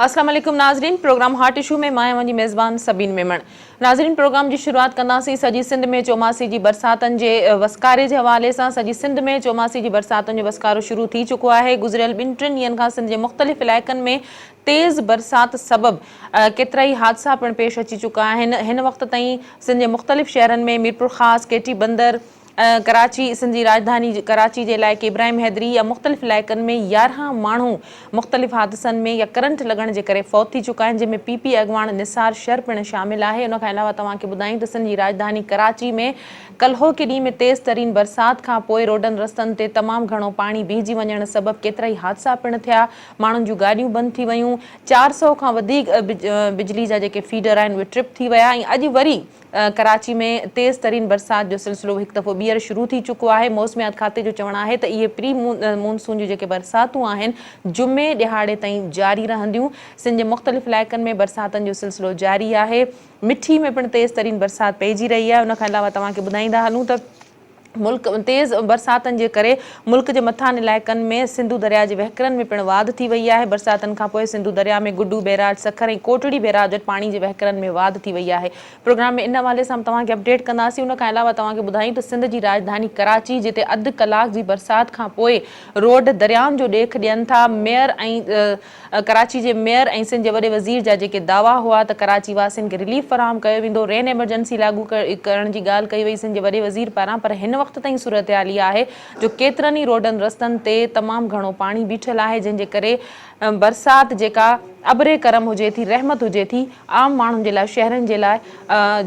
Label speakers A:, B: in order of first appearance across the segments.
A: अस्सलाम वालेकुम नाज़रीन, प्रोग्राम हार्ट इशू में मां वंजी मेज़बान सबीन मेमन। नाज़रीन, प्रोग्राम की शुरुआत कंदासीं सॼी सिंध में चौमासी जी बरसातनि जे वसकारे जे हवाले सां। सॼी सिंध में चौमासी जी बरसातनि जो वसकारो शुरू थी चुको आहे। गुज़िरियल 2-3 ॾींहंनि खां सिंध जे मुख़्तलिफ़ इलाइक़नि में तेज़ बरसात सबबि केतिरा ई हादसा पिणु पेश अची चुका आहिनि। हिन वक़्त ताईं सिंध जे मुख़्तलिफ़ शहरनि में मीरपुर ख़ासि, केटी बंदर, कराची, सिंध जी राजधानी कराची जे इलाइक़े इब्राहिम हैदरी या मुख़्तलिफ़ इलाइक़नि में 11 माण्हू मुख़्तलिफ़ हादसनि में या करंट लॻण जे करे फ़ौत थी चुका आहिनि, जंहिंमें पीपी अॻवान निसार शर पिणु शामिल आहे। उन खां अलावा तव्हांखे ॿुधायूं त सिंध जी राजधानी कराची में कल्हो के ॾींहं में तेज़ तरीन बरसात खां पोइ रोडनि रस्तनि ते तमामु घणो पाणी बीहजी वञण सबबि केतिरा ई हादसा पिणु थिया। माण्हुनि जूं गाॾियूं बंदि थी वयूं। 400 खां वधीक बिजली जा जेके फीडर आहिनि उहे ट्रिप थी विया। ऐं अॼु वरी कराची में तेज़ तरीन बरसात जो सिलसिलो हिकु दफ़ो ॿीहर शुरू थी चुको आहे। मौसमियात खाते जो चवणु आहे त इहे प्री मानसून जूं जेके बरसातूं आहिनि जुमे ॾिहाड़े ताईं जारी रहंदियूं। सिंध जे मुख़्तलिफ़ इलाइक़नि में बरसातनि जो सिलसिलो जारी आहे। मिठी में पिणु तेज़ तरीन बरसात पइजी रही आहे। उन खां अलावा तव्हांखे ॿुधाईंदा हलूं त मुल्क तेज़ बरसातनि जे करे मुल्क जे मथां इलाइक़नि में सिंधु दरिया जे वहिकरनि में पिणु वाध थी वई आहे। बरसातनि खां पोइ सिंधु दरिया में गुडू बैराज, सखर ऐं कोटड़ी बैराज वटि पाणी जे वहिकरनि में वाध थी वई आहे। प्रोग्राम में इन हवाले सां तव्हांखे अपडेट कंदासीं। उन खां अलावा तव्हांखे ॿुधायूं त सिंध जी राजधानी कराची, जिते अधु कलाक जी बरसात खां पोइ रोड दरियाउनि जो ॾेख ॾियनि था। मेयर ऐं कराची जे मेयर ऐं सिंध जे वॾे वज़ीर जा जेके दावा हुआ त कराची वासियुनि खे रिलीफ फराहम कयो वेंदो, रेन एमरजेंसी लागू करण जी ॻाल्हि कई वई सिंध जे वॾे वज़ीर पारां, पर हिन वक़्त ताईं सूरत हाल इहा आहे जो केतिरनि ई रोडनि रस्तनि ते तमामु घणो पाणी बीठल आहे, जंहिंजे करे बरसात जेका अबरे करम हुजे थी, रहमत हुजे थी आम माण्हुनि जे लाइ, शहरनि जे लाइ।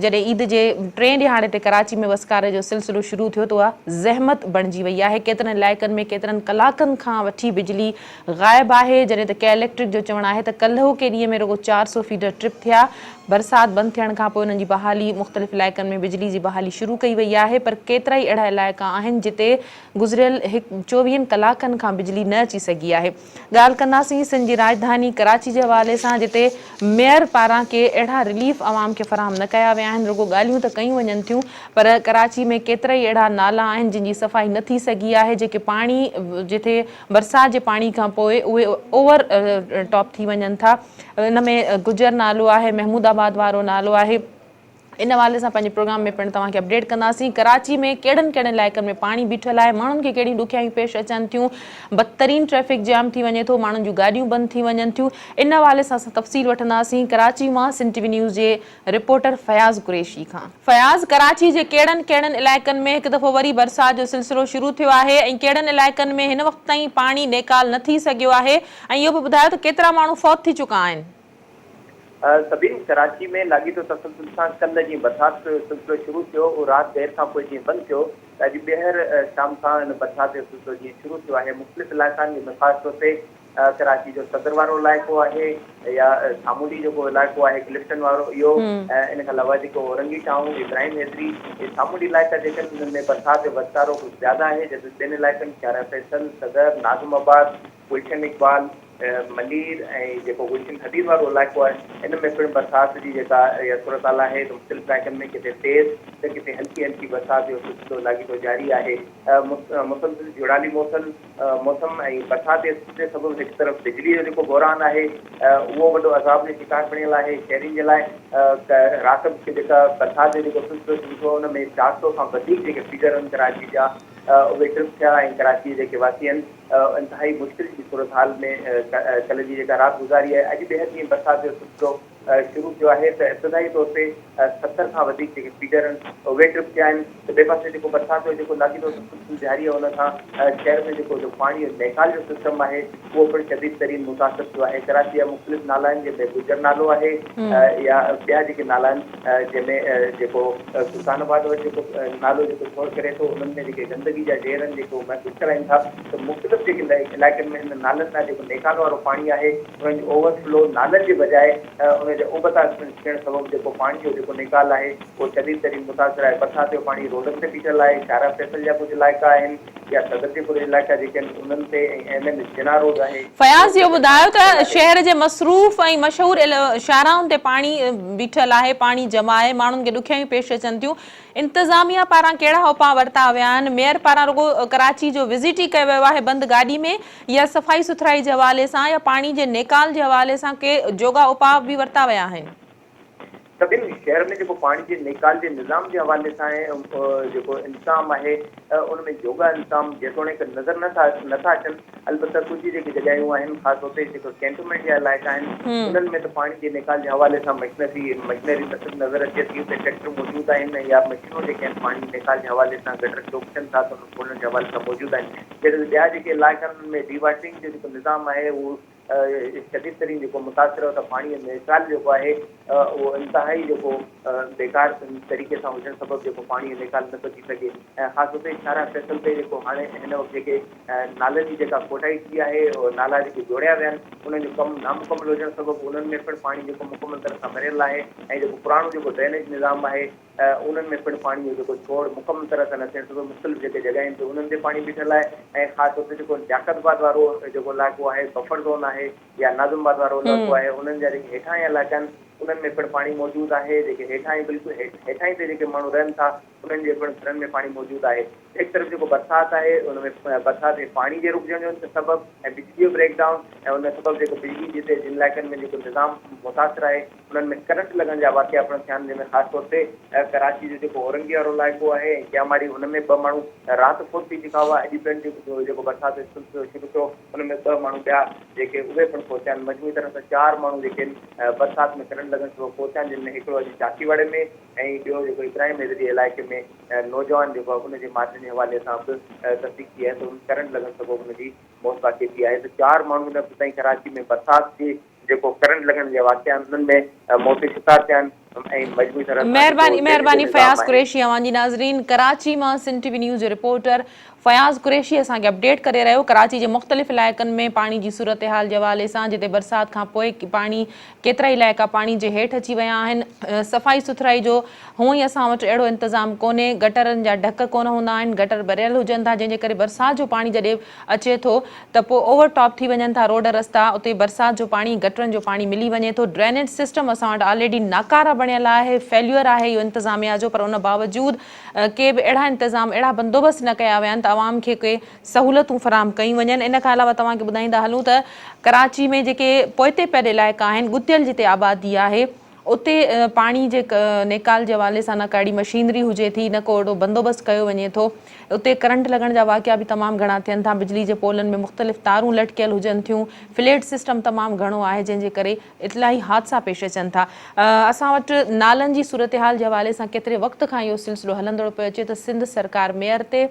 A: जॾहिं ईद जे 3 ॾिहाड़े ते कराची में वसकारे जो सिलसिलो शुरू थियो त उहा ज़हमत बणिजी वई आहे। केतिरनि इलाइक़नि में केतिरनि कलाकनि खां वठी बिजली ग़ाइबु आहे, जॾहिं त के इलेक्ट्रिक जो चवणु आहे त कल्ह के ॾींहं में रुॻो 400 फीडर ट्रिप थिया। बरसाति बंदि थियण खां पोइ उन्हनि जी बहाली मुख़्तलिफ़ इलाइक़नि में बिजली जी बहाली शुरू कई वई आहे, पर केतिरा ई अहिड़ा इलाइक़ा आहिनि जिते गुज़िरियल 24 कलाकनि खां बिजली न अची सघी आहे। ॻाल्हि कंदासीं सिंध जी राजधानी कराची जे हवाले सां, जिते मेयर पारां के अहिड़ा रिलीफ आवाम खे फराहम न कया विया आहिनि। रुॻो ॻाल्हियूं त कयूं वञनि थियूं, पर कराची में केतिरा ई अहिड़ा नाला आहिनि जिन जी सफ़ाई न थी सघी आहे, जेके पाणी जिथे बरसाति जे पाणी खां पोइ उहे ओवर टॉप थी वञनि था। इन में गुजर नालो आहे, महमूदाबाद वारो नालो आहे। इन हवाले सां पंहिंजे प्रोग्राम में पिणु तव्हांखे अपडेट कंदासीं। कराची में कहिड़नि कहिड़नि इलाइक़नि में पाणी बीठल आहे, माण्हुनि खे कहिड़ियूं ॾुखियायूं पेश अचनि थियूं, बदतरीन ट्रैफ़िक जाम थी वञे थो, माण्हुनि जूं गाॾियूं बंदि थी वञनि थियूं। इन हवाले सां असां तफ़सील वठंदासीं कराची मां सिंध टीवी न्यूज़ जे रिपोर्टर फयाज़ कुरैशी खां। फयाज़, कराची जे कहिड़नि कहिड़नि इलाइक़नि में हिकु दफ़ो वरी बरसाति जो सिलसिलो शुरू थियो आहे ऐं कहिड़नि इलाइक़नि में हिन वक़्त ताईं पाणी नेकाल न थी सघियो आहे, ऐं इहो बि ॿुधायो त केतिरा माण्हू फ़ौत थी चुका आहिनि?
B: सभिनी कराची में लाॻीतो तसलसल सां कल्ह जीअं बरसाति जो सिलसिलो शुरू थियो, उहो राति देरि खां पोइ जीअं बंदि थियो, त अॼु ॿीहर शाम खां हिन बरसाति जो सिलसिलो जीअं शुरू थियो आहे। मुख़्तलिफ़ इलाइक़नि में ख़ासि तौर ते कराची जो सदर वारो इलाइक़ो आहे या सामूंडी जेको इलाइक़ो आहे क्लिफ्टन वारो, इहो इन खां अलावा जेको औरंगी टाउन, इब्राहिम हैदरी, इहे सामूंडी इलाइक़ा जेके आहिनि उन्हनि में बरसाति जो वसकारो कुझु ज़्यादा आहे। जॾहिं 2 इलाइक़नि शारा फैसल, सदर, नाज़िमाबाद, गुलशन इक़बाल, मलीर ऐं जेको गुलशन हदीर वारो इलाइक़ो आहे, इन में पिणु बरसाति जी जेका सूरत हाल आहे त मुख़्तलिफ़ इलाइक़नि में किथे तेज़ त किथे हल्की हल्की बरसाति जो सिलसिलो लाॻीतो जारी आहे। मुसलसिल जुड़ाली मौसम ऐं बरसाति जे सबबु हिकु तरफ़ बिजली जो जेको बहिरान आहे उहो वॾो अज़ाब जो शिकार बणियल आहे शहरियुनि जे लाइ। राति खे जेका बरसाति जो जेको सिलसिलो शुरू थियो, हुन में 400 खां वधीक जेके फीडर आहिनि कराची जा, उहे ट्रिप थिया ऐं कराची जेके वासी आहिनि इंतिहाई मुश्किल जी सूरत हाल में कल्ह जी जेका राति गुज़ारी आहे। अॼु ॿीहर जीअं बरसाति जो सिलसिलो शुरू थियो आहे त इब्तिदाई तौर ते 70 खां वधीक जेके फीडर आहिनि उहे ट्रिप थिया आहिनि। त ॿिए पासे जेको बरसाति जो जेको लाॻीतो सिलसिलो जारी आहे, हुन खां शहर में जेको पाणी जो नेकाल जो सिस्टम आहे उहो पिणु शदीद तरीन मुतासिर थियो आहे। कराची जा मुख़्तलिफ़ नाला आहिनि जंहिंमें गुजर नालो आहे या ॿिया जेके नाला आहिनि जंहिंमें जेको सुल्तानाबाद वटि जेको नालो जेको शोर करे थो, उन्हनि में जेके गंदगी जा ढेर आहिनि जेको महसूसु कराइनि था। त मुख़्तलिफ़ जेके इलाइक़नि में हिन नालनि सां जेको नेकाल वारो पाणी आहे, उन्हनि जो ओवरफ्लो नालनि जे बजाए उन उनजे उबता थियण सबबि जेको पाणी जो जेको निकाल आहे उहो शदीद तरीन मुतासिर आहे। बरसाति जो पाणी रोडनि ते बीठल आहे। शारा फैसल जा कुझु इलाइक़ा आहिनि या सदरपुर इलाइक़ा जेके आहिनि उन्हनि ते ऐं एन जिना रोड आहे।
A: फयाज़ इहो ॿुधायो त शहर जे मसरूफ़ ऐं मशहूरु शाराउनि ते पाणी बीठल आहे, पाणी जमा आहे, माण्हुनि खे ॾुखियाईं पेश अचनि थियूं। इंतिज़ामिया पारां कहिड़ा उपाउ वरिता विया आहिनि? मेयर पारां रुगो कराची जो विज़िट ई कयो वियो आहे बंदि गाॾी में, या सफ़ाई सुथराई जे हवाले सां या पाणी जे निकाल जे हवाले सां के जोगा उपाउ बि वरिता विया आहिनि?
B: सभिनी शहर में जेको पाणी जे निकाल जे निज़ाम जे हवाले सां जेको इंतज़ाम आहे उनमें योगा इंतज़ाम जेतोणीकि नज़र नथा अचनि। अलबत्ता कुझु जेके जॻहियूं आहिनि ख़ासि तौर ते जेको कैंटोनमेंट जा इलाइक़ा आहिनि उन्हनि में त पाणी जे निकाल जे हवाले सां मशीनरी नज़र अचे थी। उते ट्रैक्टर मौजूदु आहिनि या मशीनूं जेके आहिनि पाणी निकाल जे हवाले सां गटर चौकनि था त उन्हनि जे हवाले सां मौजूदु आहिनि। जॾहिं ॿिया जेके इलाइक़नि में डीवाटरिंग जो जेको निज़ाम आहे उहो शदीद तरीन जेको मुतासिर हो त पाणीअ निकाल जेको आहे उहो इंतिहाई जेको बेकार तरीक़े सां हुजण सबबि जेको पाणी निकाल नथो थी सघे। ऐं ख़ासि तौर ते शारा फैसल ते जेको हाणे हिन वक़्तु जेके नालनि जी जेका खोटाई थी आहे नाला जेके जोड़िया विया आहिनि उन्हनि जो कमु नामुकमल हुजण सबबि उन्हनि में पिणु पाणी जेको मुकमल तरह सां भरियल आहे। ऐं जेको पुराणो जेको ड्रेनेज निज़ाम आहे उन्हनि में पिणु पाणी जो जेको छोड़ मुकमल तरह सां न थियण सबबि मुख़्तलिफ़ जेके जॻहियुनि ते उन्हनि ते पाणी बीठल आहे। ऐं ख़ासि तौर ते जेको जाकतबाद वारो जेको इलाइक़ो आहे बफर ज़ोन आहे या नाज़ुमबाद वारो इलाइक़ो आहे उन्हनि जा जेके हेठां जा इलाइक़ा आहिनि उन्हनि में पिणु पाणी मौजूदु आहे। जेके हेठां बिल्कुलु हेठां ते जेके माण्हू रहनि था उन्हनि जे पिणु घरनि में पाणी मौजूदु आहे। हिकु तरफ़ जेको बरसाति आहे उनमें बरसाति में पाणी जे रुकजण जो सबबु ऐं बिजली जो ब्रेकडाउन ऐं उन सबबु जेको बिजली जिते जिन इलाइक़नि में जेको निज़ाम मुतासिर आहे उन्हनि में करंट लॻण जा वाक़िया पिणु थिया आहिनि। जंहिंमें ख़ासि तौर ते कराची जो जेको औरंगी वारो इलाइक़ो आहे क्यामाड़ी उन में 2 माण्हू राति फुट थी चुका हुआ। अॼु पिणु जेको बरसाति जो सिलसिलो शुरू थियो उन में 2 माण्हू ॿिया जेके उहे पिणु पहुचा आहिनि। मजमूई तरह सां 4 माण्हू जेके बरसाति में करंट लॻण सबबु पहुचा आहिनि, जिनमें हिकिड़ो अॼु चाकीवाड़े में ऐं ॿियो जेको इब्राहिम नज़री इलाइक़े में नौजवान जेको आहे उनजे मातरे जे हवाले सां बि तस्दीक थी आहे त उन करंट लॻण सबबु उनजी मौत वाक़ई थी आहे। त 4 माण्हू हिन ताईं कराची में बरसाति जे जेको करंट लॻण जे वाक़िया आहिनि उन्हनि में मौती शिकार थिया आहिनि।
A: मेहरबानी फयाज़ कुरैशी। अवांजी नाज़रीन, कराची मां सिंध टीवी न्यूज़ जो रिपोर्टर फयाज़ कुरैशी असांखे अपडेट करे रहियो कराची जे मुख़्तलिफ़ इलाइक़नि में पाणी जी सूरत हाल जे हवाले सां, जिते बरसाति खां पोइ पाणी केतिरा इलाइक़ा पाणी जे हेठि अची विया आहिनि। सफ़ाई सुथराई जो हूअं ई असां वटि अहिड़ो इंतज़ाम कोन्हे, गटरनि जा ढक कोन हूंदा आहिनि, गटर भरियल हुजनि था, जंहिंजे करे बरसाति जो पाणी जॾहिं अचे थो त पोइ ओवरटॉप थी वञनि था रोड रस्ता, उते बरसाति जो पाणी गटरनि जो पाणी मिली वञे थो। ड्रेनेज सिस्टम असां वटि ऑलरेडी नाकारा बणियल आहे, फेल्यूअर आहे इहो इंतिज़ामिया जो, पर उन बावजूदि के बि अहिड़ा इंतिज़ाम अहिड़ा बंदोबस्त न कया विया आहिनि त आवाम खे के सहूलियतूं फ़राहम कयूं वञनि। इन खां अलावा तव्हांखे ॿुधाईंदा हलूं त कराची में जेके पोइते पियल इलाइक़ा आहिनि, गुतियल जिते आबादी आहे, उते पाणी जे निकाल जे हवाले सां न कहिड़ी मशीनरी हुजे थी, न को एॾो बंदोबस्तु कयो वञे थो। उते करंट लॻण जा वाक़िया बि तमामु घणा थियनि था, बिजली जे पोलनि में मुख़्तलिफ़ तारूं लटकियल हुजनि थियूं, फ्लेट सिस्टम तमामु घणो आहे, जंहिंजे करे इलाही हादसा पेश अचनि था। असां वटि नालनि जी सूरत हाल जे हवाले सां केतिरे वक़्त खां इहो सिलसिलो हलंदो पियो अचे त सिंध सरकार मेयर ते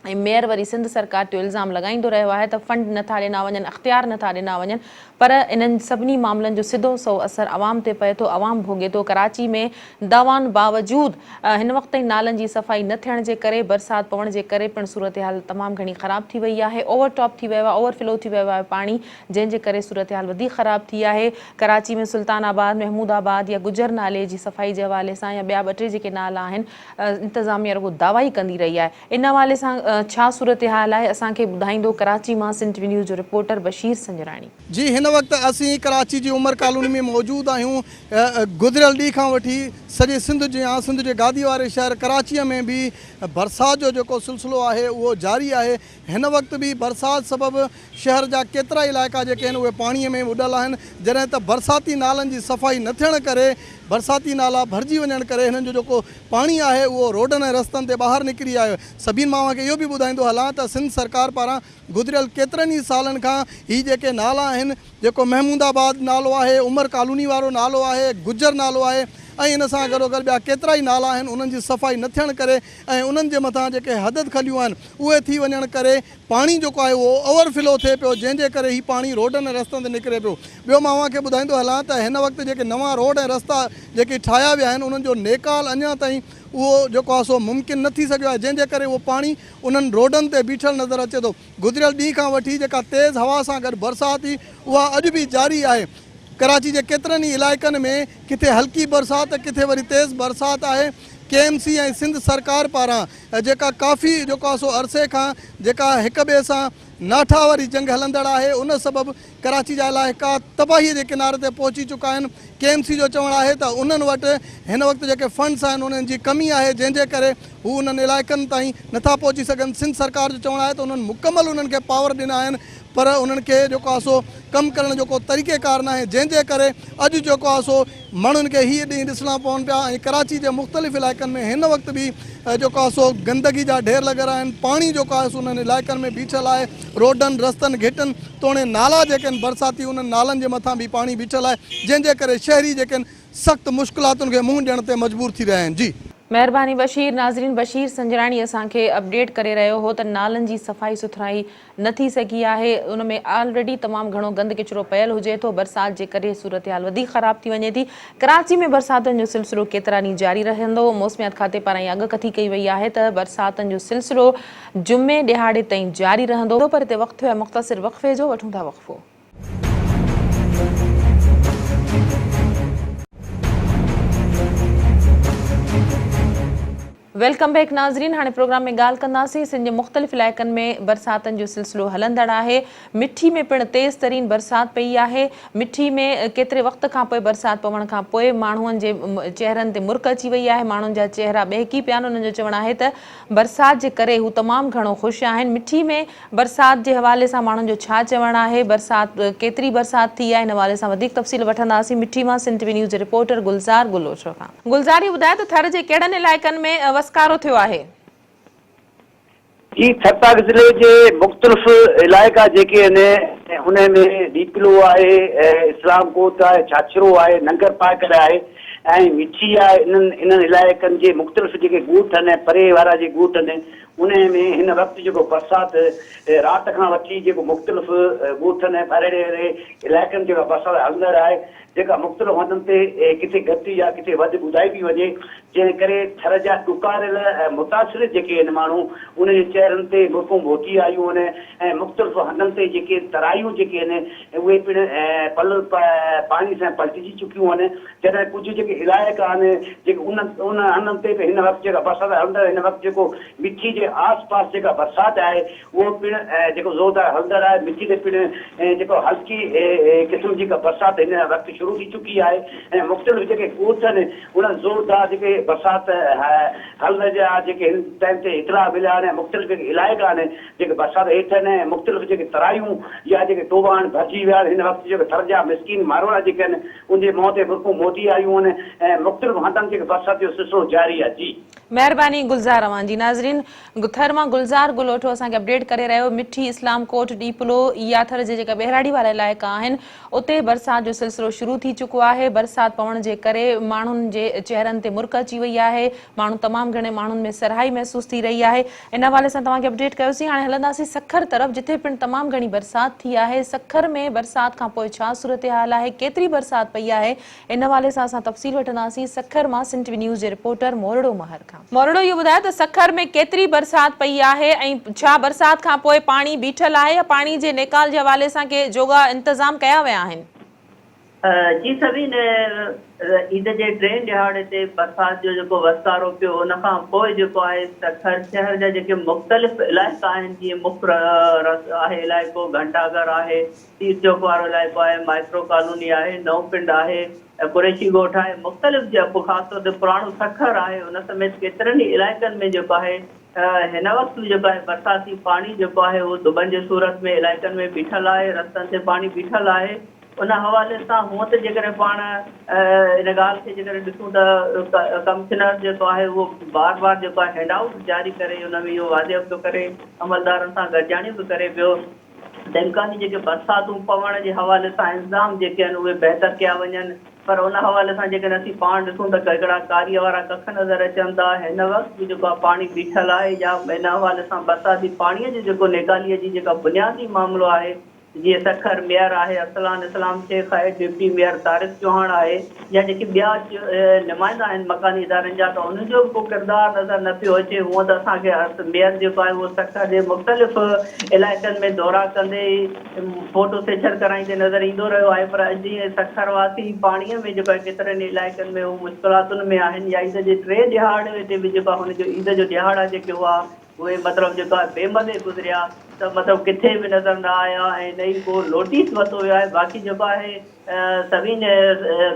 A: ऐं मेयर वरी सिंध सरकार ते इल्ज़ाम लॻाईंदो रहियो आहे त फंड नथा ॾिना वञनि, अख़्तियार नथा ॾिना वञनि, पर इन्हनि सभिनी मामलनि जो सिधो सो असरु आवाम ते पए थो, आवाम भोॻे थो। कराची में दावानि बावजूदि हिन वक़्त ताईं नालनि जी सफ़ाई न थियण जे करे, बरसाति पवण जे करे पिणु सूरत हाल तमामु घणी ख़राबु थी वई आहे, ओवरटॉप थी वियो आहे, ओवरफ्लो थी वियो आहे पाणी, जंहिंजे करे सूरत हाल वधीक ख़राबु थी आहे। कराची में सुल्तानाबाद, महमूदाबाद या गुजर नाले जी सफ़ाई जे हवाले सां या ॿिया 2-3 जेके नाला आहिनि, इंतिज़ामिया रुगो दावा ई कंदी रही आहे। इन हवाले सां छा सूरत हाल आहे, असांखे ॿुधाईंदो कराची मां सिंध टीवी न्यूज़ जो रिपोर्टर बशीर संजराणी।
C: जी, हिन वक़्तु असीं कराची जी उमर कॉलोनी में मौजूदु आहियूं। गुज़िरियल ॾींहं खां वठी सॼे सिंध जे गादी वारे शहर कराचीअ में बि बरसाति जो जेको सिलसिलो आहे उहो जारी आहे। हिन वक़्तु बि बरसाति सबबु शहर जा केतिरा इलाइक़ा जेके आहिनि उहे पाणीअ में बुॾल आहिनि, जॾहिं त बरसाती नालनि जी सफ़ाई न थियण करे, बरसाती नाला भरिजी वञण करे हिननि जो जेको पाणी आहे उहो रोडनि ऐं रस्तनि ते ॿाहिरि निकिरी आयो। सबीन मां खे इहो बि ॿुधाईंदो हलां त सिंध सरकार पारां गुज़िरियल केतिरनि ई सालनि खां हीअ जेके नाला आहिनि, जेको महमूदाबाद नालो आहे, उमर कॉलोनी वारो नालो आहे, गुजर नालो आहे, ऐं इन सां गॾोगॾु ॿिया केतिरा ई नाला आहिनि, उन्हनि जी सफ़ाई न थियण करे ऐं उन्हनि जे मथां जेके हदद खलियूं आहिनि उहे थी वञण करे पाणी जेको आहे उहो ओवरफ्लो थिए पियो, जंहिंजे करे हीअ पाणी रोडनि ऐं रस्तनि ते निकिरे पियो। ॿियो मां खे ॿुधाईंदो हलां त हिन वक़्तु जेके नवां रोड ऐं रस्ता जेके ठाहिया विया आहिनि उन्हनि जो नेकाल अञा ताईं उहो जेको आहे सो मुमकिन न थी सघियो आहे, जंहिंजे करे उहो पाणी उन्हनि रोडनि ते बीठल नज़र अचे थो। गुज़िरियल ॾींहं खां वठी जेका तेज़ हवा सां गॾु बरसाति उहा अॼु बि जारी आहे। कराची जे केतिरनि ई इलाइक़नि में किथे हल्की बरसाति त किथे वरी तेज़ बरसाति आहे। KMC ऐं सिंध सरकार पारां जेका काफ़ी जेको आहे सो अरसे खां जेका हिक ॿिए सां नाठा वारी जंग हलंदड़ आहे उन सबबि कराची जा इलाइक़ा तबाहीअ जे किनारे ते पहुची चुका आहिनि। KMC जो चवणु आहे त उन्हनि वटि हिन वक़्तु जेके फंड्स आहिनि उन्हनि जी कमी आहे जंहिंजे करे हू उन्हनि इलाइक़नि ताईं नथा पहुची सघनि। सिंध सरकार जो चवणु आहे त उन्हनि मुकमल उन्हनि खे पावर ॾिना आहिनि पर उन्हनि खे जेको आहे सो कमु करण जो को तरीक़ेकार न आहे जंहिंजे करे अॼु जेको आहे सो माण्हुनि खे हीअ ॾींहुं ॾिसणा पवनि पिया। ऐं कराची जे मुख़्तलिफ़ इलाइक़नि में हिन वक़्तु बि जेको आहे सो गंदगी जा ढेर लॻल आहिनि। पाणी जेको आहे सो उन्हनि इलाइक़नि में बीठल आहे। रोडनि रस्तनि घिटनि तोड़े नाला जेके आहिनि बरसाती उन्हनि नालनि जे मथां बि पाणी बीठल आहे जंहिंजे करे शहरी जेके आहिनि सख़्तु मुश्किलातुनि खे मुंहुं ॾियण ते मजबूर थी रहिया आहिनि। जी
A: महिरबानी बशीर। नाज़रीन, बशीर संजराणी असांखे अपडेट करे रहियो हो त नालनि जी सफ़ाई सुथराई न थी सघी आहे। उन में ऑलरेडी तमामु घणो गंद किचिरो पयल हुजे थो। बरसाति जे करे सूरत हाल वधीक ख़राब थी वञे थी। कराची में बरसातुनि जो सिलसिलो केतिरा ॾींहं जारी रहंदो। मौसमियात खाते पारां इहा आगाही कई वई आहे त बरसातुनि जो सिलसिलो जुमे ॾिहाड़े ताईं जारी रहंदो। पर हिते वक़्तु थियो आहे मुख़्तसिर वक़फ़े जो। वठूं था वक़फ़ो। वेलकम बैक नाज़रीन। हाणे प्रोग्राम में ॻाल्हि कंदासीं। सिंध जे मुख़्तलिफ़ इलाइक़नि में बरसातुनि जो सिलसिलो हलंदड़ आहे। मिठी में पिणु तेज़ तरीन बरसाति पई आहे। मिठी में केतिरे वक़्त खां पोइ बरसाति पवण खां पोइ माण्हुनि जे चेहरनि ते मुर्क अची वई आहे। माण्हुनि जा चेहरा ॿहिकी पिया आहिनि। उन्हनि जो चवणु आहे त बरसाति जे करे हू तमामु घणो ख़ुशि आहिनि। मिठी में बरसाति जे हवाले सां माण्हुनि जो छा चवणु आहे, बरसाति केतिरी बरसाति थी आहे, हिन हवाले सां वधीक तफ़सील वठंदासीं। मिठी मां सिंध टीवी न्यूज़ जे रिपोर्टर गुलज़ार गुलोचो खां। गुलज़ार, इहो ॿुधाए त थर जे कहिड़नि इलाइक़नि में वसकारो थियो आहे?
D: जी, छत्ताग ज़िले जे मुख़्तलिफ़ इलाइक़ा जेके आहिनि हुन में डीपलो आहे, इस्लाम कोट आहे, छाछरो आहे, नंगर पार्क आहे ऐं मिठी आहे। इन्हनि इलाइक़नि जे मुख़्तलिफ़ जेके ॻोठ आहिनि परे वारा जे ॻोठ आहिनि उन में हिन वक़्तु जेको बरसाति राति खां वठी जेको मुख़्तलिफ़ ॻोठ आहिनि परे इलाइक़नि जेका बरसाति हलंदड़ आहे जेका मुख़्तलिफ़ हंधनि ते किथे घटि या किथे वधि ॿुधाई पई वञे जंहिं करे थर जा ॾुकारियल ऐं मुतासिर जेके आहिनि माण्हू उन जे चेहरनि ते मुर्कूं मोटी आयूं आहिनि ऐं मुख़्तलिफ़ हंधनि ते जेके तरायूं जेके आहिनि उहे पिणु पाणी सां पलटिजी चुकियूं आहिनि। जॾहिं कुझु जेके इलाइक़ा आहिनि जेके उन हंधनि ते हिन वक़्तु जेका बरसाति हलंदड़ हिन वक़्तु जेको मिठी जे आस पास जेका बरसाति आहे उहो पिणु जेको ज़ोरदार हलंदड़ आहे। मिठी ते पिणु जेको हल्की क़िस्म जी बरसाति हिन वक़्तु शुरू थी चुकी आहे ऐं मुख़्तलिफ़ जेके ॻोठ आहिनि उन ज़ोरदार जेके बरसाति हलण जा जेके हिन टाइम ते इतला मिलिया आहिनि। मुख़्तलिफ़ जेके इलाइक़ा आहिनि जेके बरसाति हेठि आहिनि मुख़्तलिफ़ जेके तरायूं या जेके टोबा आहिनि भरिजी विया आहिनि। हिन वक़्तु जेके थर जा मिसकिन मारवाड़ा जेके आहिनि उनजे मुंहं ते मुर्कूं मोटी आयूं आहिनि ऐं मुख़्तलिफ़ हंधनि जेके बरसाति जो सिलसिलो जारी आहे। जी
A: महिरबानी गुलज़ार अवां जी। नाज़रीन, थर मां गुलज़ार गुलोठो असांखे अपडेट करे रहियो। मिठी, इस्लाम कोट, डीपलो या थर जे जेका ॿेराड़ी वारा इलाइक़ा आहिनि उते बरसाति जो सिलसिलो शुरू थी चुको आहे। बरसाति पवण जे करे माण्हुनि जे चेहरनि ते मुर्क अची वई आहे। माण्हू तमामु घणे माण्हुनि में सरहाई महसूस थी रही आहे। इन हवाले सां तव्हांखे अपडेट कयोसीं। हाणे हलंदासीं सखर तरफ़ जिथे पिणु तमामु घणी बरसाति थी आहे। सखर में बरसाति खां पोइ छा सूरत हाल आहे, केतिरी बरसाति पई आहे, इन हवाले सां असां तफ़सील वठंदासीं। सखर मां सिंध टीवी न्यूज़ जे रिपोर्टर मोरड़ो महर खां। मोरड़ो, इहो ॿुधायो त सखर में केतिरी बरसाति पई आहे ऐं छा बरसाति खां पोइ पाणी बीठल आहे या पाणी जे निकाल जे हवाले सां के जोगा इंतज़ाम कया विया आहिनि?
E: जी सबीन, ईद जे टे ॾिहाड़े ते बरसाति जो जेको वसकारो पियो उन खां पोइ जेको आहे सखर शहर जा जेके मुख़्तलिफ़ इलाइक़ा आहिनि जीअं मुख्य आहे इलाइक़ो, घंटाघर आहे, तीर चौक वारो इलाइक़ो आहे, माइक्रो कॉलोनी आहे, नओं पिंड आहे, कुरैशी ॻोठ आहे, मुख़्तलिफ़ जेको ख़ासि तौर ते पुराणो सखर आहे उन समेत केतिरनि ई इलाइक़नि में जेको आहे हिन वक़्तु जेको आहे बरसाती पाणी जेको आहे उहो दुबनि जे सूरत में इलाइक़नि में बीठल आहे। रस्तनि ते पाणी बीठल आहे। उन हवाले सां हूअं त जेकॾहिं पाण इन ॻाल्हि खे जेकॾहिं ॾिसूं त कमिश्नर जेको आहे उहो बार बार जेको आहे हैंडआउट जारी करे उन में इहो वाज़िब पियो करे, अमलदारनि सां गॾिजाणी बि करे पियो त इम्कानी जेके बरसातूं पवण जे हवाले सां इंतज़ाम जेके आहिनि उहे बहितर कया वञनि। पर उन हवाले सां जेकॾहिं असीं पाण ॾिसूं त हिकिड़ा कारीअ वारा कख नज़र अचनि था। हिन वक़्तु बि जेको आहे पाणी बीठल आहे या इन हवाले सां बरसाती पाणीअ जो जेको निकालीअ जी जेका बुनियादी मामिलो आहे जीअं सखर मेयर आहे असलान इस्लाम शेख आहे, डिप्टी मेयर तारिक चौहान आहे, या जेके ॿिया नुमाइंदा आहिनि मकानी इदारनि जा, त उन्हनि जो बि को किरदारु नज़र न पियो अचे। हूअं त असांखे मेयर जेको आहे उहो सखर जे मुख़्तलिफ़ इलाइक़नि में दौरा कंदे फोटो सेशन कराईंदे नज़र ईंदो रहियो आहे, पर अॼु जीअं सखर वासी पाणीअ में जेको आहे केतिरनि इलाइक़नि में हू मुश्किलातुनि में आहिनि, या ईद जे 3 ॾिहाड़े ते बि जेको आहे हुनजो ईद जो ॾिहाड़ा जेके हुआ उहे मतिलबु जेको आहे बेमदे गुज़रिया, त मतिलबु किथे बि नज़र न आया ऐं न ई को नोटिस वरितो वियो आहे। बाक़ी जेको आहे सभिन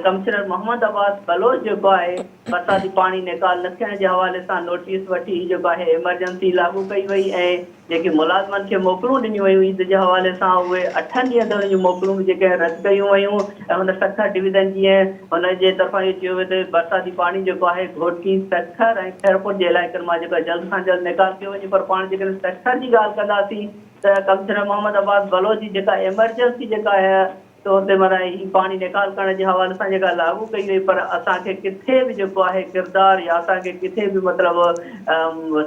E: कमिश्नर मोहम्मद अब्बास बलोच जेको आहे बरसाती पाणी निकाल न थियण जे हवाले सां नोटिस वठी जेको आहे इमरजेंसी लागू कई वई ऐं जेके मुलाज़िमनि खे मोकलूं ॾिनियूं वयूं ईद जे हवाले सां उहे 8 ॾींहं ते जूं मोकलूं जेके रद्द कयूं वयूं ऐं हुन सखर डिवीज़न जीअं हुनजे तरफ़ां इहो चयो वियो त बरसाती पाणी जेको आहे घोटकी सखर ऐं खैरपुर जे इलाइक़नि मां जेको आहे जल्द सां जल्द निकाल कयो वञे। पर पाण जेकॾहिं सखर जी ॻाल्हि कंदासीं त कमिश्नर मोहम्मद अब्बास बलोच जी जेका इमरजेंसी जेका आहे तौर ते माना ही पाणी निकाल करण जे हवाले सां जेका लागू कई वई, पर असांखे किथे बि जेको आहे किरदारु या असांखे किथे बि मतिलबु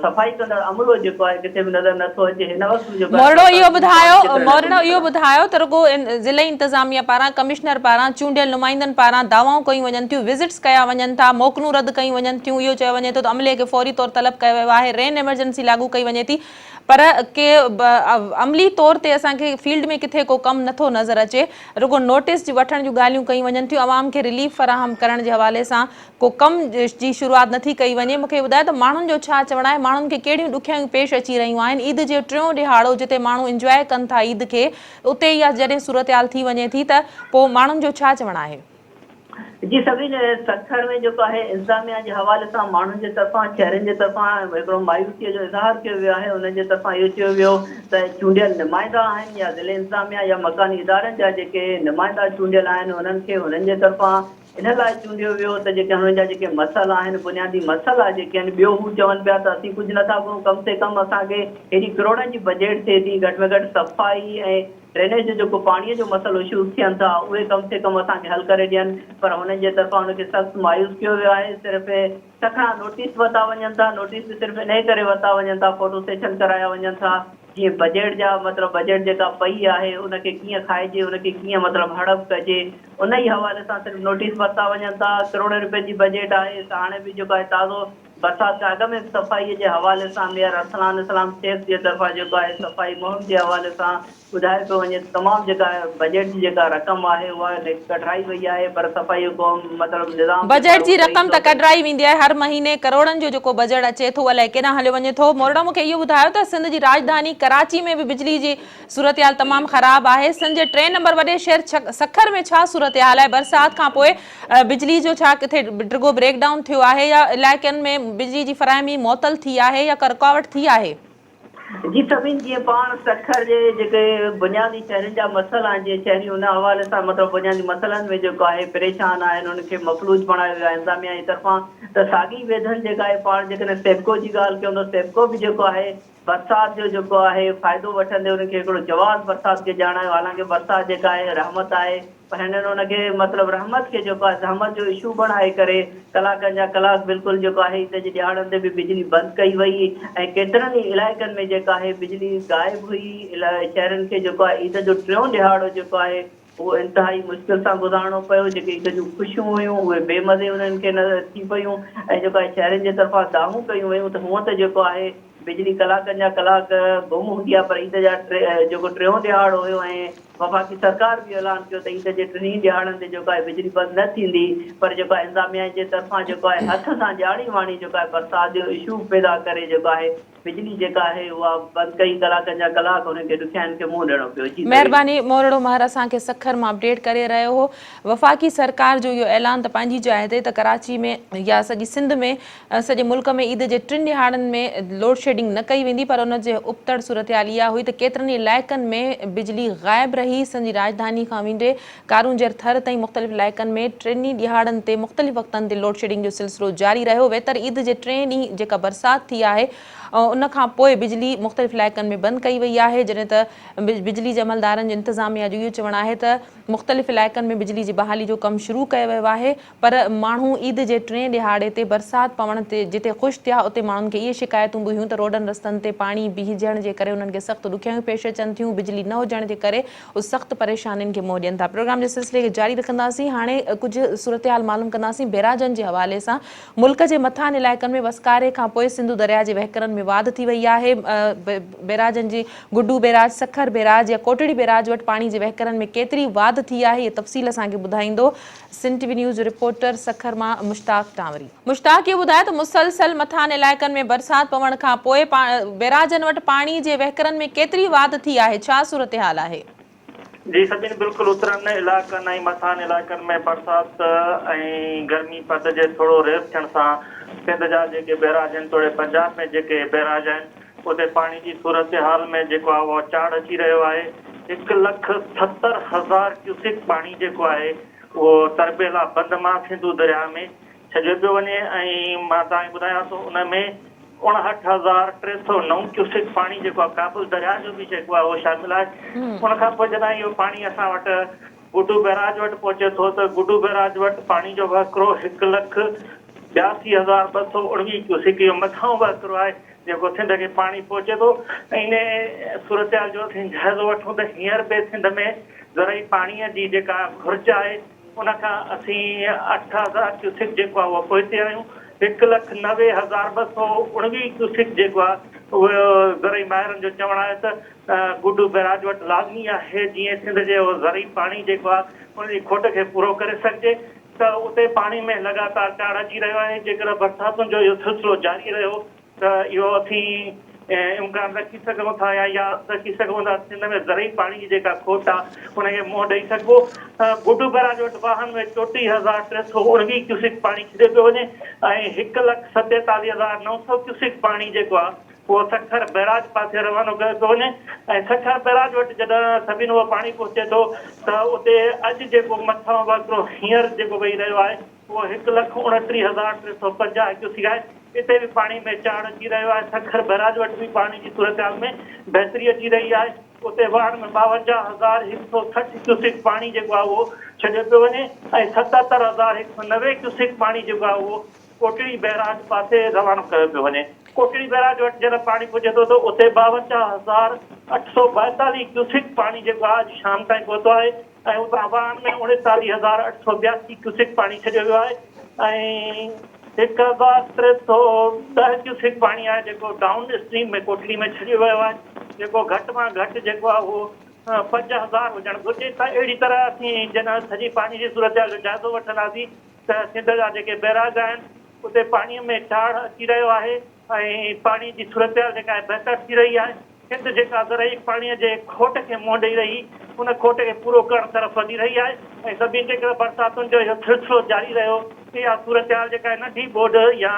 E: सफ़ाई कंदड़ अमलो जेको आहे किथे बि नज़र नथो अचे। हिन वक़्तु जेको
A: मोरड़ो इहो ॿुधायो त रुगो ज़िले इंतिज़ामिया पारां कमिश्नर पारां चूंडियल नुमाइंदनि पारां दावाऊं कयूं वञनि थियूं, विज़िट्स कया वञनि था, मोकलूं रद्द कयूं वञनि थियूं, इहो चयो वञे थो त अमले खे फौरी तौर तलब कयो वियो आहे, रेन इमरजेंसी लागू कई वञे थी, पर के अमली तौर ते असांखे फील्ड में किथे को कमु नथो नज़र अचे, रुगो नोटिस वठण जूं ॻाल्हियूं कयूं वञनि थियूं, अवाम खे रिलीफ फराहम करण जे हवाले सां को कम जी शुरूआत नथी कई वञे। मूंखे ॿुधायो त माण्हुनि जो छा चवणु आहे, माण्हुनि खे कहिड़ियूं ॾुखियाइयूं पेश अची रहियूं आहिनि? ईद जो 3 ॾिहाड़ो जिते माण्हू इंजॉय कनि था ईद खे, उते इहा जॾहिं सूरत-हाल थी वञे थी त पोइ माण्हुनि जो छा चवणु आहे?
E: जी सभिन सखर में जेको आहे इंतिज़ामिया जे हवाले सां माण्हुनि जे तरफ़ां शहरनि जे तरफ़ां हिकिड़ो मायूसीअ जो इज़हार कयो वियो आहे। उन्हनि जे तरफ़ां इहो चयो वियो त चूंडियल नुमाइंदा आहिनि या ज़िले इंतिज़ामिया या मकानी इदारनि जा जेके नुमाइंदा चूंडियल आहिनि उन्हनि खे हुननि जे तरफ़ां इन लाइ चूंडियो वियो त जेके हुननि जा जेके मसइला आहिनि बुनियादी मसइला जेके आहिनि, ॿियो हू चवनि पिया त असीं कुझु नथा करूं, कम से कम असांखे हेॾी करोड़नि जी बजट थिए थी, घटि में घटि सफ़ाई ऐं ड्रेनेज जो जेको पाणीअ जो मसइलो इशूज़ थियनि था उहे कम से कम असांखे हल करे ॾियनि, पर हुननि जे तरफ़ां हुनखे सख़्तु मायूस कयो वियो आहे। सिर्फ़ु तखां नोटिस वरिता वञनि था, नोटिस बि सिर्फ़ु इन करे वरिता वञनि था, फोटो सेशन कराया वञनि था, जीअं बजट जा मतिलबु बजट जेका पई आहे उनखे कीअं खाइजे, उनखे कीअं मतिलबु हड़प कजे, उन ई हवाले सां सिर्फ़ु नोटिस वरिता वञनि था। करोड़ रुपए जी बजट आहे, त हाणे बि जेको आहे ताज़ो बरसाति खां अॻु में सफ़ाईअ जे हवाले सां मेयर असलान इस्लाम शेख जे तरफ़ां जेको आहे सफ़ाई मुहिम जे हवाले सां ॿुधायो पियो वञे तमामु जेका बजट जी जेका रक़म आहे उहा कढाई वई आहे, पर सफ़ाई को मतिलबु निज़ाम
A: बजट जी रक़म त कढाई वेंदी आहे, हर महीने करोड़नि जो जेको बजट अचे थो अलाए केॾांहुं हलियो वञे थो। मोरड़ा मूंखे इहो ॿुधायो त सिंध जी राजधानी कराची में बि बिजली जी सूरत-हाल तमामु ख़राबु आहे। सिंध जे 3 नंबर वॾे शहर सखर में छा सूरत-हाल आहे? बरसाति खां पोइ बिजली जो छा किथे रुगो ब्रेकडाउन थियो आहे या इलाइक़नि में बिजली जी फराहमी मुअतल थी आहे या रुकावट थी आहे?
E: जी सभिनि जीअं पाण सखर जे जेके बुनियादी शहरनि जा मसइला आहिनि, जीअं शहरी हुन हवाले सां मतिलबु बुनियादी मसइलनि में जेको आहे परेशान आहिनि, उनखे मफ़लूज बणायो वियो आहे इंतिज़ामिया जी तरफ़ां। त साॻी वेधनि जेका आहे पाण जेकॾहिं सेप्को जी ॻाल्हि कयूं त सेप्को बि जेको आहे बरसाति जो जेको आहे फ़ाइदो वठंदे उनखे हिकिड़ो जवाब बरसाति खे ॼाणायो। हालांकि बरसाति जेका आहे रहमत आहे, पर हिननि उनखे मतिलबु रहमत खे जेको आहे रहमत जो इशू बणाए करे कलाकनि जा कलाक बिल्कुलु जेको आहे ईद जे ॾिहाड़नि ते बि बिजली बंदि कई वई ऐं केतिरनि ई इलाइक़नि में जेका आहे बिजली गाइबु हुई। शहरनि खे जेको आहे ईद जो 3 ॾिहाड़ो जेको आहे उहो इंतिहाई मुश्किल सां गुज़ारणो पियो। जेके ईद जूं ख़ुशियूं हुयूं उहे बेमज़े उन्हनि खे न थी पियूं ऐं जेको आहे शहरनि जे तरफ़ां दाहूं कयूं वयूं त हूअं त जेको आहे बिजली कलाकनि जा कलाक गुम हूंदी आहे, पर ईद जा जेको 3 ॾिहाड़ो हुयो ऐं वफ़ाक़ी सरकार बि ऐलान कयो त ईद जे 3 ॾिहाड़नि ते जेको आहे बिजली बंदि न थींदी, पर जेको आहे इंतिज़ामिया जे तरफ़ां जेको आहे हथ सां ॼाणी वाणी जेको आहे बरसाति जो इशू पैदा करे जेको आहे बिजली जेका आहे उहा बंदि कई कलाकनि जा कलाक, हुनखे ॾुखियाइनि खे मुंहुं ॾियणो पियो।
A: महिरबानी मोरड़ो महर असांखे सखर मां अपडेट करे रहियो हो। वफ़ाक़ी सरकार जो इहो ऐलान त पंहिंजी जाइ ते त कराची में या सॼी सिंध में सॼे मुल्क में ईद जे 3 ॾिहाड़नि में लोड शेडिंग न कई वेंदी, पर उनजे उबतड़ सूरत-हाल इहा हुई त केतिरनि इलाइक़नि में बिजली ग़ाइबु रही। सिंध जी राजधानी खां वेंदे कारूंजर थर ताईं मुख़्तलिफ़ इलाइक़नि में 3 ॾिहाड़नि ते मुख़्तलिफ़ वक़्तनि ते लोड शेडिंग जो सिलसिलो जारी रहियो। वेतर ईद जे 3 ॾींहं जेका बरसाति थी आहे उन खां पोइ बिजली मुख़्तलिफ़ इलाइक़नि में बंदि कई वई आहे, जॾहिं त बिजली जे अमलदारनि जो इंतिज़ामिया जो इहो चवणु आहे त मुख़्तलिफ़ इलाइक़नि में बिजली जी बहाली जो कमु शुरू कयो वियो आहे, पर माण्हू ईद जे 3 ॾिहाड़े ते बरसाति पवण ते जिते ख़ुशि थिया उते माण्हुनि खे इहे शिकायतूं बि हुयूं त रोडनि रस्तनि ते पाणी बीहजण जे करे उन्हनि खे सख़्तु ॾुखियाइयूं पेश अचनि थियूं, बिजली न हुजण जे करे उहे सख़्तु परेशानियुनि खे मुंहुं ॾियनि था। प्रोग्राम जे सिलसिले खे जारी रखंदासीं। हाणे कुझु सूरत हाल मालूम कंदासीं बैराजनि जे हवाले सां। मुल्क जे मथां इलाइक़नि में वसकारे खां पोइ सिंधु दरिया जे वहिकरनि में वाध थी वई आहे। बैराजनि जी गुड्डू बैराज, सखर बैराज या कोटड़ी बैराज वटि पाणी जे वहिकरनि में केतिरी वाध थी आहे, इहा तफ़सील असांखे ॿुधाईंदो Sindh TV news reporter Sukkur मां मुश्ताक टांवरी। मुश्ताक, इहो ॿुधाए त मुसलसल मथां इलाइक़नि में बरसाति पवण खां पोइ बैराजनि वटि पाणी जे वहिकरनि में केतिरी वाध थी आहे, छा सूरत हाल आहे?
F: जी सभिनी बिल्कुलु उतरनि इलाइक़नि ऐं मथां इलाइक़नि में बरसाति ऐं गर्मी पद जे थोरो रेस थियण सां सिंध जा जेके बैराज आहिनि, तोड़े पंजाब में जेके बैराज आहिनि, उते पाणी जी सूरत हाल में जेको आहे उहो चाढ़ अची रहियो आहे। 1,70,000 क्यूसिक पाणी जेको आहे उहो तरबेला बंद मां सिंधु दरिया में छॾियो पियो वञे ऐं मां तव्हांखे ॿुधायां थो उन में 59,309 क्यूसिक पाणी जेको आहे काबुल दरिया जो बि जेको आहे उहो शामिल आहे। उन खां पोइ जॾहिं इहो पाणी असां वटि गुड्डू बैराज वटि पहुचे थो त गुड्डू बैराज वटि पाणी जो वहिकिरो 1,82,219 क्यूसिक इहो मथां वहिकिरो आहे जेको सिंध खे पाणी पहुचे थो। ऐं इन सूरत हाल जो असीं जाइज़ो वठूं त हींअर बि सिंध में ज़रई पाणीअ जी जेका घुर्ज आहे उनखां असीं 8,000 क्यूसिक जेको आहे उहो पहुचे आहियूं। 1,90,219 क्यूसिक जेको आहे उहो ज़रई माहिरनि जो चवणु आहे त गुड्डू बैराज वटि लाज़मी आहे जीअं सिंध जे उहो ज़रई पाणी जेको आहे उनजी खोट खे पूरो करे सघिजे त उते पाणी में लगातार चाढ़ अची रहियो आहे। जेकर बरसातुनि जो इहो सिलसिलो जारी रहियो त इहो असीं इम्कान रखी सघूं था या रखी सघूं था सिंध में ज़रई पाणी जी जेका खोट आहे उनखे मुंहुं ॾेई सघिबो। गुड्डू बैराज वटि वाहन में 34,319 क्यूसिक पाणी छॾियो पियो वञे ऐं 1,47,900 क्यूसिक पाणी जेको आहे उहो सखर बैराज पासे रवानो कयो पियो वञे। ऐं सखर बैराज वटि जॾहिं सभिनी उहो पाणी पहुचे थो त उते अॼु जेको मथां वहिकिरो हींअर जेको वेही रहियो आहे उहो 1,29,350 क्यूसिक आहे। हिते बि पाणी में चाढ़ अची रहियो आहे। सखर बैराज वटि बि पाणी जी सूरत हाल में बहितरी अची रही आहे। उते वाहन में 52,160 क्यूसिक पाणी जेको आहे उहो छॾियो पियो वञे ऐं 77,190 क्यूसिक पाणी जेको आहे उहो कोटड़ी बैराज पासे रवानो कयो पियो वञे। कोटड़ी बैराज वटि जॾहिं पाणी पुॼे थो त उते 52,842 क्यूसिक पाणी जेको आहे अॼु शाम ताईं पहुतो आहे ऐं उतां वाहन में 39,882 क्यूसिक पाणी छॾियो वियो आहे ऐं 1,310 क्यूसिक पाणी आहे जेको डाउन स्ट्रीम में कोटड़ी में छॾियो वियो आहे, जेको घटि मां घटि जेको आहे उहो 5,000 हुजणु घुरिजे। त अहिड़ी तरह असीं जॾहिं सॼी पाणी जी सूरत हाल जो जाइज़ो वठंदासीं त सिंध जा जेके बैराज आहिनि उते पाणीअ में चाढ़ अची रहियो आहे ऐं पाणी जी सूरत हाल जेका आहे बहितर थी रही आहे। सिंध जेका ज़रई पाणीअ जे खोट खे मुंहुं ॾेई रही उन खोट खे पूरो करण तरफ़ वधी रही आहे ऐं सभिनी जेकर बरसातुनि जो इहो सिलसिलो जारी रहियो इहा सूरत हाल जेका आहे नंढी बोड या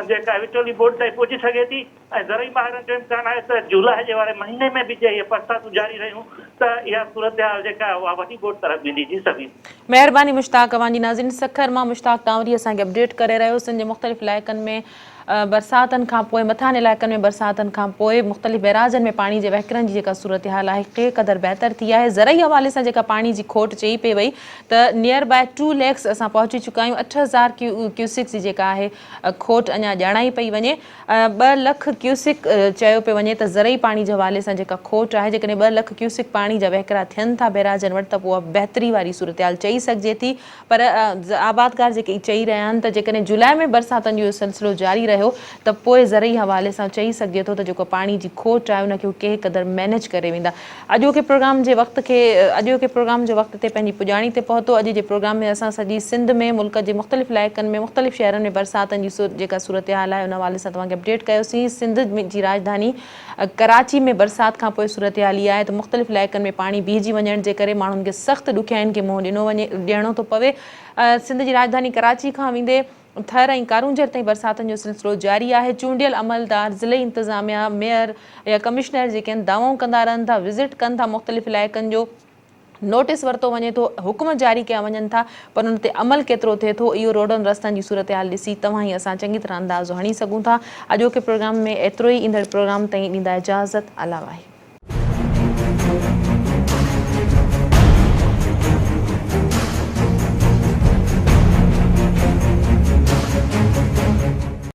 F: जेका विचोली बोड ताईं पहुची सघे थी ऐं ज़रई माहिरनि जो इम्कान आहे त जुलाई जे वारे महीने में बि जे इहे बरसातूं जारी रहियूं त इहा सूरत हाल जेका आहे उहा वॾी बोड तरफ़ वेंदी। जी सभी
A: महिरबानी मुश्ताक। अवांजी नाज़रीन, सखर मां मुश्ताक टांवरी असांखे अपडेट करे रहियो। सिंध जे मुख़्तलिफ़ इलाइक़नि में बरसातनि खां पोइ मथां इलाइक़नि में बरसातनि खां पोइ मुख़्तलिफ़ बैराजनि में पाणी जे वहिकरनि जी जेका सूरत हाल आहे के क़दुरु बहितर थी आहे। ज़रई हवाले सां जेका पाणी जी खोट चई पई वई त नियर बाय 2 लैक्स असां पहुची चुका आहियूं। 8,000 क्यूसिक जी जेका आहे खोट अञा ॼाणाई पई वञे। 2 लख क्यूसिक चयो पियो वञे त ज़रई पाणी जे हवाले सां जेका खोट आहे जेकॾहिं 2 लख क्यूसिक पाणी जा वहिकरा थियनि था बैराजनि वटि त उहा बहितरी वारी सूरत हाल चई सघिजे थी। पर आबादकार जेके चई रहिया आहिनि त जेकॾहिं जुलाई में बरसातनि जो सिलसिलो जारी रहियो त पोइ ज़रई हवाले सां चई सघिजे थो त जेको पाणी जी खोट आहे उनखे कंहिं क़दुरु मैनेज करे वेंदा। अॼोके प्रोग्राम जे वक़्त ते पंहिंजी पुॼाणी ते पहुतो। अॼु जे प्रोग्राम में असां सॼी सिंध में मुल्क जे मुख़्तलिफ़ इलाइक़नि में मुख़्तलिफ़ शहरनि में बरसातनि जी जेका सूरत हाल आहे उन हवाले सां तव्हांखे अपडेट कयोसीं। सिंध जी राजधानी कराची में बरसाति खां पोइ सूरत हाल इहा आहे त मुख़्तलिफ़ इलाइक़नि में पाणी बीहजी वञण जे करे माण्हुनि खे सख़्तु ॾुखियाईनि खे मुंहुं ॾियणो थो पवे। सिंध जी राजधानी कराची खां वेंदे थर ऐं कारूंजर ताईं बरसातनि जो सिलसिलो जारी आहे। चूंडियल अमलदार ज़िले इंतिज़ामिया मेयर या कमिश्नर जेके आहिनि दावो कंदा रहनि था, विज़िट कनि था मुख़्तलिफ़ इलाइक़नि जो, नोटिस वरितो वञे थो, हुकुम जारी कया वञनि था, पर उन ते अमल केतिरो थिए थो इहो रोडनि रस्तनि जी सूरत हाल ॾिसी तव्हां ई असां चङी तरह अंदाज़ो हणी सघूं था। अॼोके प्रोग्राम में एतिरो ई। ईंदड़ प्रोग्राम ताईं ॾींदा इजाज़त। अला वाहे।